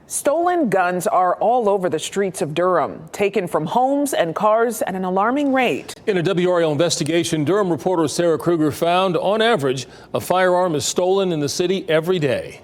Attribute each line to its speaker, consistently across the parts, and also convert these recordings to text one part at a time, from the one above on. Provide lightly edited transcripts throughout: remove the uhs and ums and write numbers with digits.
Speaker 1: Stolen guns are all over the streets of Durham, taken from homes and cars at an alarming rate.
Speaker 2: In a WRAL investigation, Durham reporter Sarah Kruger found, on average, a firearm is stolen in the city every day.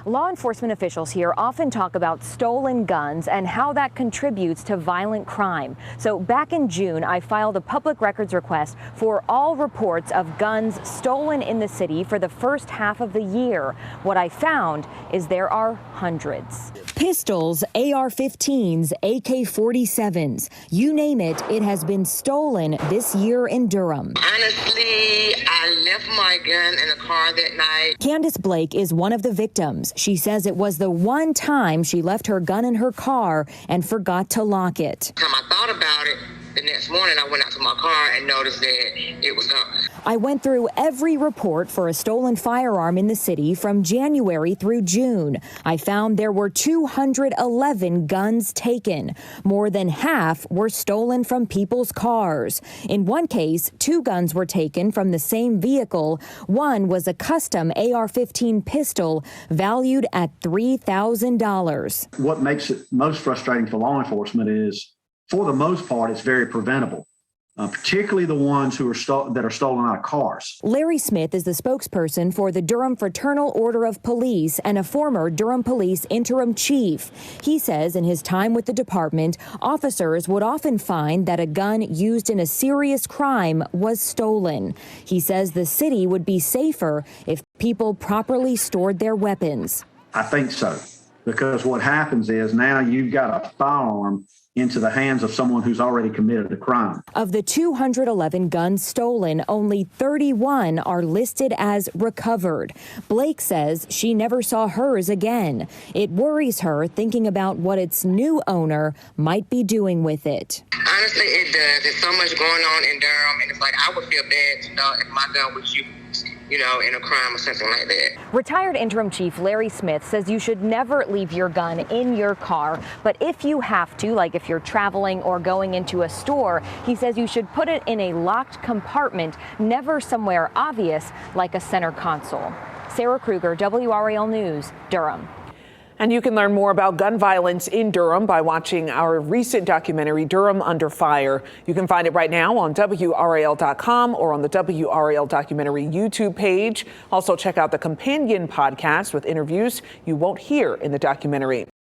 Speaker 3: Law enforcement officials here often talk about stolen guns and how that contributes to violent crime. So back in June, I filed a public records request for all reports of guns stolen in the city for the first half of the year. What I found is there are hundreds. Pistols, AR-15s, AK-47s, you name it, it has been stolen this year in Durham.
Speaker 4: Honestly, I left my gun in a car that night.
Speaker 3: Candace Blake is one of the victims. She says it was the one time she left her gun in her car and forgot to lock it.
Speaker 4: Time I thought about it, the next morning I went out to my car and noticed that it was gone.
Speaker 3: I went through every report for a stolen firearm in the city from January through June. I found there were 211 guns taken. More than half were stolen from people's cars. In one case, 2 guns were taken from the same vehicle. One was a custom AR-15 pistol valued at $3,000.
Speaker 5: What makes it most frustrating for law enforcement is, for the most part, it's very preventable. Particularly the ones who are that are stolen out of cars.
Speaker 3: Larry Smith is the spokesperson for the Durham Fraternal Order of Police and a former Durham Police interim chief. He says in his time with the department, officers would often find that a gun used in a serious crime was stolen. He says the city would be safer if people properly stored their weapons.
Speaker 5: I think so, because what happens is now you've got a firearm into the hands of someone who's already committed a crime.
Speaker 3: Of the 211 guns stolen, only 31 are listed as recovered. Blake says she never saw hers again. It worries her thinking about what its new owner might be doing with it.
Speaker 4: Honestly, it does. There's so much going on in Durham, and it's like I would feel bad to know if my gun was used, in a crime or something like that.
Speaker 3: Retired interim chief Larry Smith says you should never leave your gun in your car, but if you have to, like if you're traveling or going into a store, he says you should put it in a locked compartment, never somewhere obvious like a center console. Sarah Kruger, WRAL News, Durham.
Speaker 1: And you can learn more about gun violence in Durham by watching our recent documentary, Durham Under Fire. You can find it right now on WRAL.com or on the WRAL documentary YouTube page. Also check out the companion podcast with interviews you won't hear in the documentary.